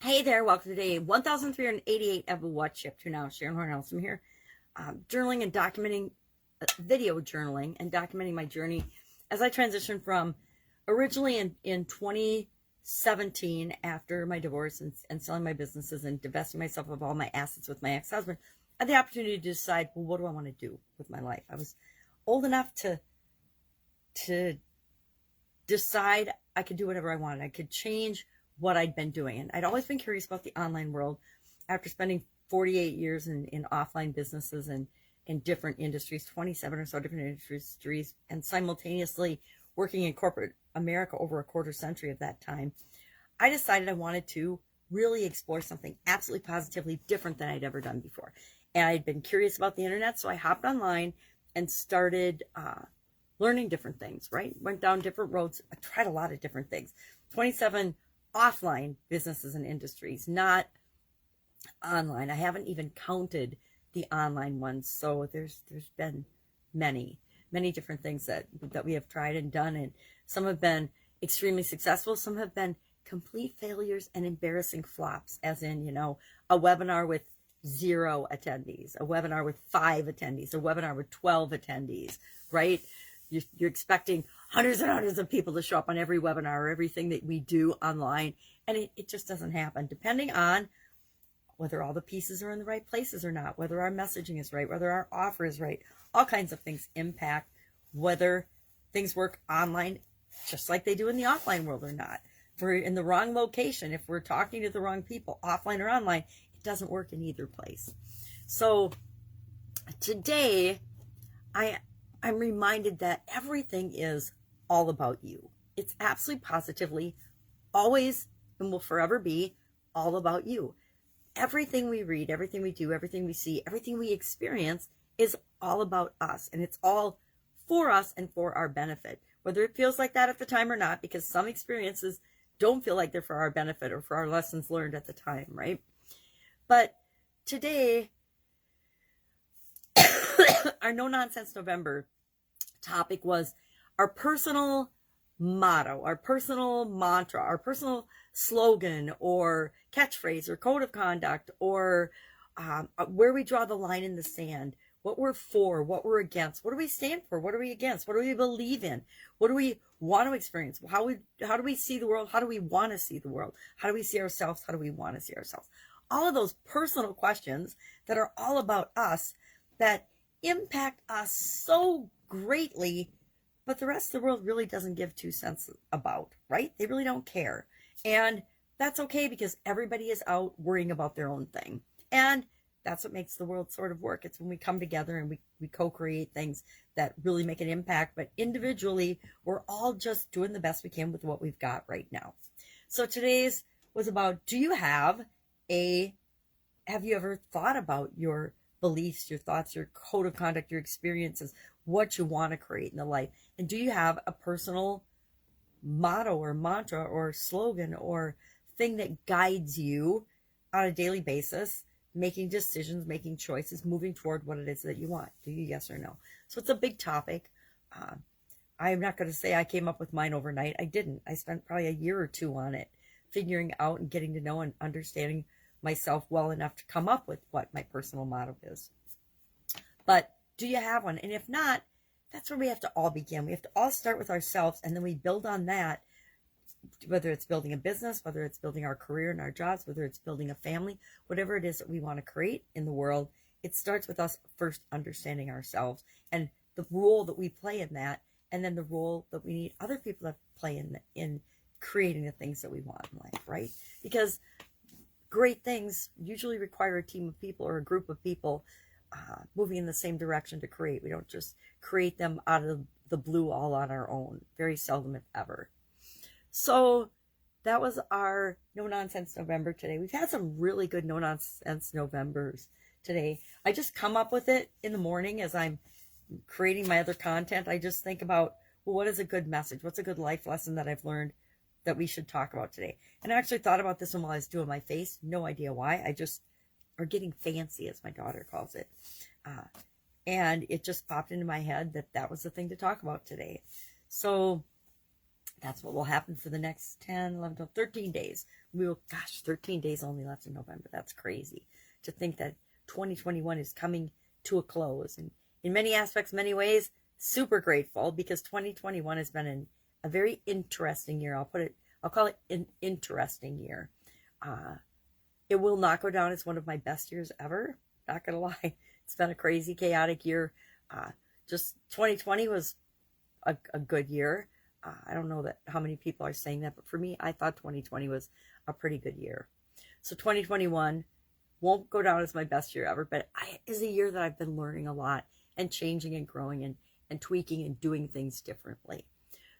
Hey there, welcome to day 1388 of What Shipped to Now. Sharon Horne-Ellstrom here, journaling and documenting, video journaling and documenting my journey as I transitioned from originally in 2017 after my divorce and selling my businesses and divesting myself of all my assets with my ex-husband. I had the opportunity to decide, well, what do I want to do with my life? I was old enough to decide I could do whatever I wanted. I could change what I'd been doing. And I'd always been curious about the online world after spending 48 years in offline businesses and in different industries, 27 or so different industries, and simultaneously working in corporate America over a quarter century of that time. I decided I wanted to really explore something absolutely positively different than I'd ever done before. And I'd been curious about the internet, so I hopped online and started learning different things, right? Went down different roads. I tried a lot of different things. 27 offline businesses and industries, not online. I haven't even counted the online ones. So there's been many different things that we have tried and done. And some have been extremely successful. Some have been complete failures and embarrassing flops, as in, a webinar with 0 attendees, a webinar with 5 attendees, a webinar with 12 attendees, right? You're expecting hundreds and hundreds of people to show up on every webinar or everything that we do online. And it just doesn't happen, depending on whether all the pieces are in the right places or not, whether our messaging is right, whether our offer is right. All kinds of things impact whether things work online just like they do in the offline world or not. If we're in the wrong location, if we're talking to the wrong people, offline or online, it doesn't work in either place. So today, I'm reminded that everything is all about you. It's absolutely positively always and will forever be all about you. Everything we read, everything we do, everything we see, everything we experience is all about us. And it's all for us and for our benefit, whether it feels like that at the time or not, because some experiences don't feel like they're for our benefit or for our lessons learned at the time, right? But today, our No Nonsense November topic was our personal motto, our personal mantra, our personal slogan or catchphrase or code of conduct, or where we draw the line in the sand, what we're for, what we're against, what do we stand for, what are we against, what do we believe in, what do we want to experience, how do we see the world, how do we want to see the world, how do we see ourselves, how do we want to see ourselves. All of those personal questions that are all about us, that impact us so greatly, but the rest of the world really doesn't give 2 cents about, right? They really don't care. And that's okay, because everybody is out worrying about their own thing. And that's what makes the world sort of work. It's when we come together and we co-create things that really make an impact. But individually, we're all just doing the best we can with what we've got right now. So today's was about, have you ever thought about your beliefs, your thoughts, your code of conduct, your experiences, what you want to create in the life? And do you have a personal motto or mantra or slogan or thing that guides you on a daily basis, making decisions, making choices, moving toward what it is that you want? Do you? Yes or no? So it's a big topic. I'm not going to say I came up with mine overnight. I didn't. I spent probably a year or 2 on it, figuring out and getting to know and understanding myself well enough to come up with what my personal motto is. But do you have one? And if not, that's where we have to all begin. We have to all start with ourselves, and then we build on that, whether it's building a business, whether it's building our career and our jobs, whether it's building a family, whatever it is that we want to create in the world. It starts with us first understanding ourselves and the role that we play in that, and then the role that we need other people to play in creating the things that we want in life, right? Because great things usually require a team of people or a group of people moving in the same direction to create. We don't just create them out of the blue all on our own. Very seldom, if ever. So that was our No Nonsense November today. We've had some really good No Nonsense Novembers today. I just come up with it in the morning as I'm creating my other content. I just think about, well, what is a good message? What's a good life lesson that I've learned that we should talk about today? And I actually thought about this one while I was doing my face. No idea why. I just are getting fancy, as my daughter calls it. And it just popped into my head that was the thing to talk about today. So that's what will happen for the next 10, 11, 12, 13 days. Gosh, 13 days only left in November. That's crazy to think that 2021 is coming to a close. And in many aspects, many ways, super grateful because 2021 has been a very interesting year. I'll call it an interesting year. It will not go down as one of my best years ever. Not gonna lie. It's been a crazy, chaotic year. Just 2020 was a good year. I don't know how many people are saying that, but for me, I thought 2020 was a pretty good year. So 2021 won't go down as my best year ever, but is a year that I've been learning a lot and changing and growing and tweaking and doing things differently.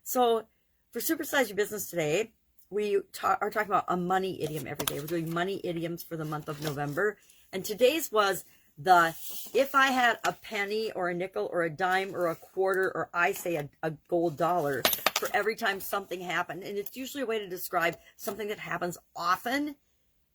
So for Supersize Your Business today, we are talking about a money idiom every day. We're doing money idioms for the month of November. And today's was if I had a penny or a nickel or a dime or a quarter, or I say a gold dollar for every time something happened. And it's usually a way to describe something that happens often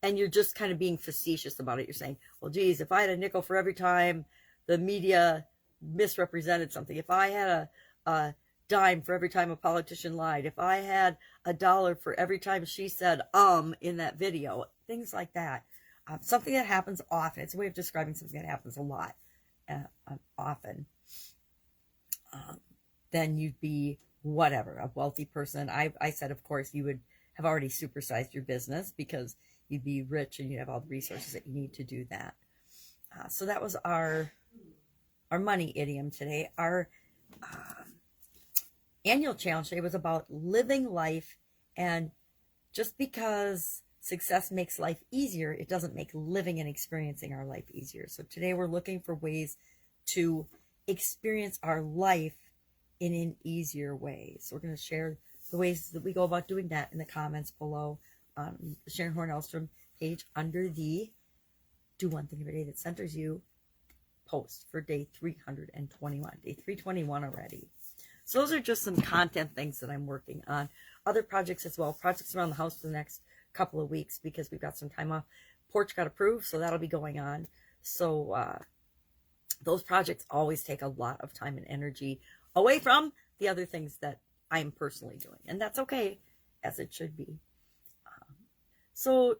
and you're just kind of being facetious about it. You're saying, well, geez, if I had a nickel for every time the media misrepresented something, if I had a dime for every time a politician lied, if I had a dollar for every time she said in that video, things like that. Something that happens often. It's a way of describing something that happens a lot, often. Then you'd be whatever, a wealthy person. I said, of course, you would have already supersized your business because you'd be rich and you'd have all the resources that you need to do that. So that was our money idiom today. Our annual challenge today was about living life, and just because success makes life easier, it doesn't make living and experiencing our life easier. So today we're looking for ways to experience our life in an easier way. So we're going to share the ways that we go about doing that in the comments below on the Sharon Horne-Ellstrom page under the Do One Thing Every Day That Centers You post for day 321. Day 321 already. So those are just some content things that I'm working on. Other projects as well. Projects around the house for the next couple of weeks because we've got some time off. Porch got approved, so that'll be going on. So those projects always take a lot of time and energy away from the other things that I'm personally doing, and that's okay, as it should be. So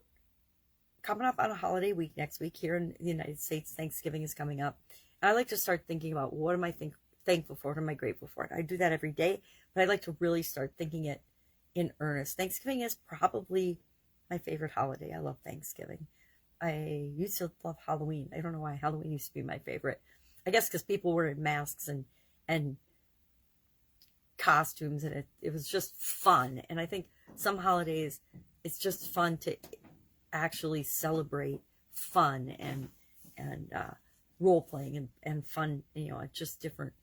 coming up on a holiday week next week here in the United States, Thanksgiving is coming up, and I like to start thinking about what am I thankful for, what am I grateful for. I do that every day, but I'd like to really start thinking it in earnest. Thanksgiving is probably my favorite holiday. I love Thanksgiving. I used to love Halloween. I don't know why Halloween used to be my favorite. I guess because people were in masks and costumes, and it was just fun. And I think some holidays, it's just fun to actually celebrate fun and role playing and fun, just different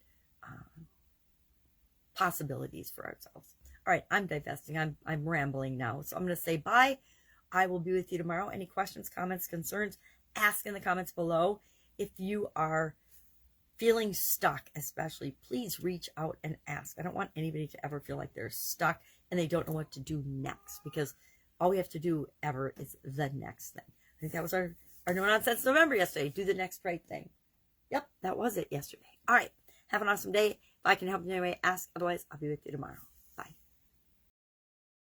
possibilities for ourselves. All right, I'm divesting. I'm rambling now. So I'm going to say bye. I will be with you tomorrow. Any questions, comments, concerns, ask in the comments below. If you are feeling stuck, especially, please reach out and ask. I don't want anybody to ever feel like they're stuck and they don't know what to do next, because all we have to do ever is the next thing. I think that was our No Nonsense November yesterday. Do the next right thing. Yep, that was it yesterday. All right, have an awesome day. If I can help in any way, ask. Otherwise, I'll be with you tomorrow.